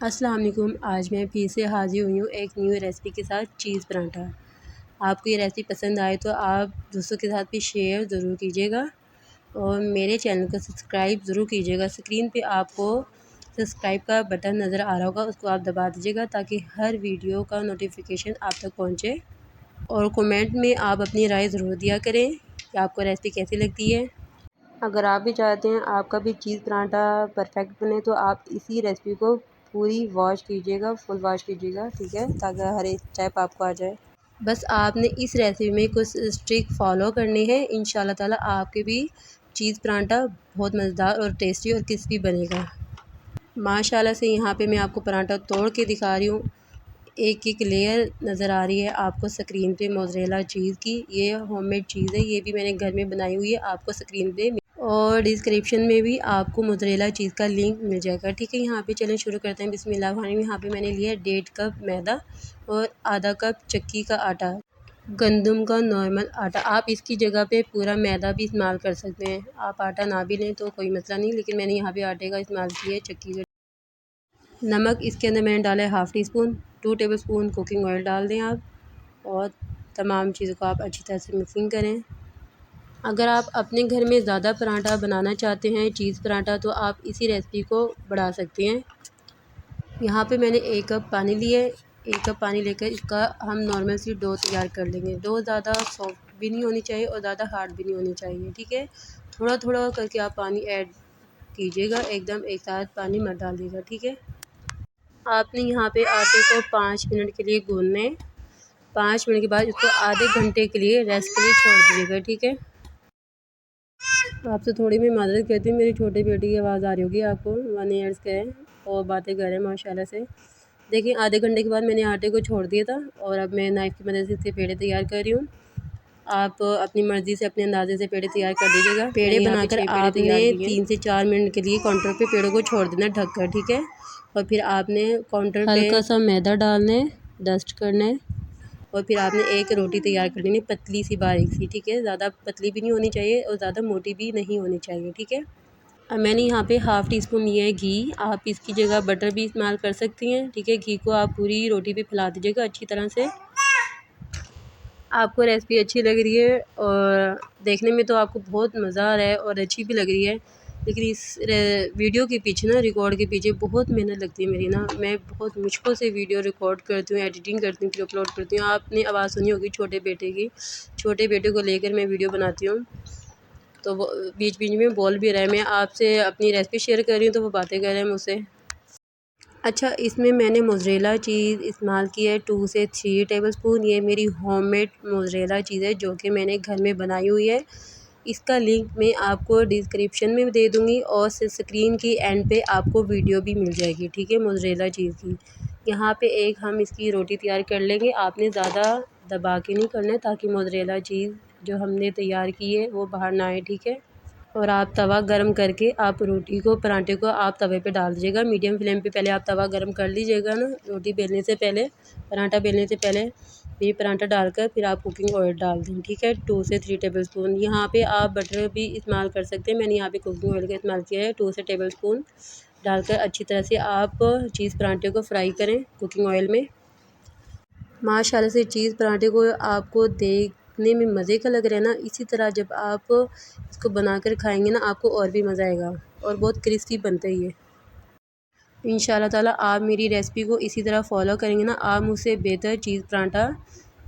अस्सलाम वालेकुम। आज मैं फिर से हाज़िर हुई हूँ एक न्यू रेसिपी के साथ, चीज़ पराठा। आपको ये रेसिपी पसंद आए तो आप दोस्तों के साथ भी शेयर ज़रूर कीजिएगा और मेरे चैनल को सब्सक्राइब ज़रूर कीजिएगा। स्क्रीन पे आपको सब्सक्राइब का बटन नज़र आ रहा होगा, उसको आप दबा दीजिएगा ताकि हर वीडियो का नोटिफिकेशन आप तक पहुँचे। और कमेंट में आप अपनी राय ज़रूर दिया करें कि आपको रेसिपी कैसी लगती है। अगर आप भी चाहते हैं आपका भी चीज़ पराठा परफेक्ट बने तो आप इसी रेसिपी को पूरी वॉश कीजिएगा, फुल वॉश कीजिएगा, ठीक है, ताकि हर एक स्टेप आपको आ जाए। बस आपने इस रेसिपी में कुछ ट्रिक फॉलो करनी है, इंशाल्लाह ताला आपके भी चीज़ पराठा बहुत मज़ेदार और टेस्टी और क्रिस्पी बनेगा। माशाल्लाह से यहाँ पे मैं आपको पराठा तोड़ के दिखा रही हूँ। एक एक लेयर नज़र आ रही है आपको स्क्रीन पे मोज़रेला चीज़ की। ये होममेड चीज़ है, ये भी मैंने घर में बनाई हुई है, आपको स्क्रीन पे और डिस्क्रिप्शन में भी आपको मोज़रेला चीज़ का लिंक मिल जाएगा, ठीक है। यहाँ पे चलें शुरू करते हैं। बिस्मिल्लाहिर्रहमानिर्रहीम। यहाँ पे मैंने लिया 1.5 कप मैदा और आधा कप चक्की का आटा, गंदम का नॉर्मल आटा। आप इसकी जगह पे पूरा मैदा भी इस्तेमाल कर सकते हैं, आप आटा ना भी लें तो कोई मसला नहीं, लेकिन मैंने यहाँ पे आटे का इस्तेमाल किया है, चक्की का। नमक इसके अंदर मैंने डाला है half tea spoon. 2 table spoon cooking oil डाल दें आप और तमाम चीज़ों को आप अच्छी तरह से मिक्सिंग करें। अगर आप अपने घर में ज़्यादा पराठा बनाना चाहते हैं, चीज़ पराठा, तो आप इसी रेसिपी को बढ़ा सकते हैं। यहाँ पे मैंने 1 कप पानी लिया है। 1 कप पानी लेकर इसका हम नॉर्मल सी डो तैयार कर लेंगे। डो ज़्यादा सॉफ्ट भी नहीं होनी चाहिए और ज़्यादा हार्ड भी नहीं होनी चाहिए, ठीक है। थोड़ा थोड़ा करके आप पानी ऐड कीजिएगा, एकदम एक साथ पानी मत डालिएगा, ठीक है। आपने यहाँ पे आटे को 5 मिनट के लिए गूंदना है। 5 मिनट के बाद इसको आधे घंटे के लिए रेस्ट के लिए छोड़ दीजिएगा, ठीक है। आपसे थोड़ी मैं माज़रत करती हूँ, मेरी छोटी बेटी की आवाज़ आ रही होगी आपको, 1 ईयर्स का है और बातें कर रहे हैं माशाल्लाह से। देखिए आधे घंटे के बाद मैंने आटे को छोड़ दिया था और अब मैं नाइफ़ की मदद से इसके पेड़े तैयार कर रही हूँ। आप अपनी मर्ज़ी से अपने अंदाज़े से पेड़े तैयार कर दीजिएगा। पेड़े बनाकर आपने 3 से 4 मिनट के लिए काउंटर पे पेड़ों को छोड़ देना ढक कर, ठीक है। और फिर आपने काउंटर पे हल्का सा मैदा डालना है, डस्ट करना है और फिर आपने एक रोटी तैयार कर लेनी, पतली सी बारीक सी, ठीक है। ज़्यादा पतली भी नहीं होनी चाहिए और ज़्यादा मोटी भी नहीं होनी चाहिए, ठीक है। अब मैंने यहाँ पे हाफ़ टी स्पून लिया है घी। आप इसकी जगह बटर भी इस्तेमाल कर सकती हैं, ठीक है। घी को आप पूरी रोटी पे फैला दीजिएगा अच्छी तरह से। आपको रेसिपी अच्छी लग रही है और देखने में तो आपको बहुत मज़ा आ रहा है और अच्छी भी लग रही है, लेकिन इस वीडियो के पीछे ना, रिकॉर्ड के पीछे बहुत मेहनत लगती है मेरी ना। मैं बहुत मुश्किल से वीडियो रिकॉर्ड करती हूँ, एडिटिंग करती हूँ, फिर अपलोड करती हूँ। आपने आवाज़ सुनी होगी छोटे बेटे की, छोटे बेटे को लेकर मैं वीडियो बनाती हूँ, तो वो बीच बीच में बोल भी रहा है। मैं आपसे अपनी रेसिपी शेयर कर रही हूँ तो वो बातें कर रहे हैं मुझसे। अच्छा, इसमें मैंने मोज़रेला चीज़ इस्तेमाल की है 2 से 3 टेबलस्पून। ये मेरी होममेड मोज़रेला चीज़ है जो कि मैंने घर में बनाई हुई है। इसका लिंक मैं आपको डिस्क्रिप्शन में भी दे दूँगी और स्क्रीन की एंड पे आपको वीडियो भी मिल जाएगी, ठीक है, मोज़रेला चीज़ की। यहाँ पे एक हम इसकी रोटी तैयार कर लेंगे। आपने ज़्यादा दबा के नहीं करना है ताकि मोज़रेला चीज़ जो हमने तैयार की है वो बाहर ना आए, ठीक है। और आप तवा गरम करके आप रोटी को, पराठे को आप तवे पे डाल दीजिएगा। मीडियम फ्लेम पे पहले आप तवा गरम कर लीजिएगा ना, रोटी बेलने से पहले, पराठा बेलने से पहले। फिर पराठा डालकर फिर आप कुकिंग ऑयल डाल दें, ठीक है, 2 से 3 टेबलस्पून। यहाँ पे आप बटर भी इस्तेमाल कर सकते हैं, मैंने यहाँ पे कुकिंग ऑयल का इस्तेमाल किया है। 2 से टेबलस्पून डालकर अच्छी तरह से आप चीज़ पराठे को फ्राई करें कुकिंग ऑयल में। माशाल्लाह से चीज़ पराठे को आपको देखने में मज़े का लग रहा है ना, इसी तरह जब आप इसको बनाकर खाएंगे ना आपको और भी मज़ा आएगा और बहुत क्रिस्पी बनता है ये। इंशाल्लाह ताला आप मेरी रेसिपी को इसी तरह फॉलो करेंगे ना, आप मुझसे बेहतर चीज़ पराठा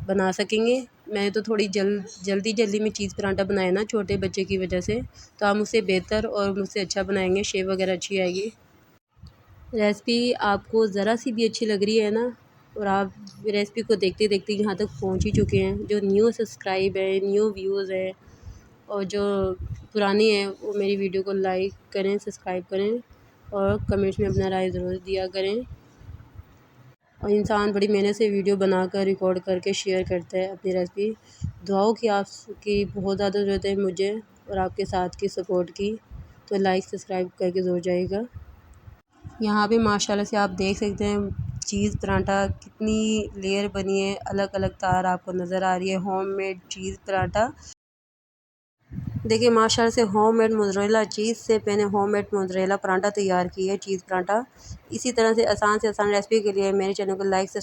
बना सकेंगे। मैंने तो थोड़ी जल्दी में चीज़ पराठा बनाया ना छोटे बच्चे की वजह से, तो आप मुझसे बेहतर और मुझसे अच्छा बनाएंगे, शेप वगैरह अच्छी आएगी। रेसिपी आपको ज़रा सी भी अच्छी लग रही है ना और आप रेसिपी को देखते देखते यहाँ तक पहुँच ही चुके हैं, जो न्यू सब्सक्राइब है, न्यू व्यूज़ है और जो पुरानी है, वो मेरी वीडियो को लाइक करें, सब्सक्राइब करें और कमेंट्स में अपना राय ज़रूर दिया करें। और इंसान बड़ी मेहनत से वीडियो बनाकर रिकॉर्ड करके शेयर करता है अपनी रेसिपी। दुआओं की आपकी बहुत ज़्यादा ज़रूरत है मुझे और आपके साथ की सपोर्ट की, तो लाइक सब्सक्राइब करके ज़रूर जाइएगा। यहाँ पे माशाल्लाह से आप देख सकते हैं चीज़ पराठा कितनी लेयर बनी है, अलग अलग तार आपको नज़र आ रही है। होममेड चीज़ पराठा देखिए माशाल्लाह से होममेड मोज़रेला चीज़ से मैंने होममेड मोज़रेला पराठा तैयार किया है, चीज़ पराठा। इसी तरह से आसान रेसिपी के लिए मेरे चैनल को लाइक से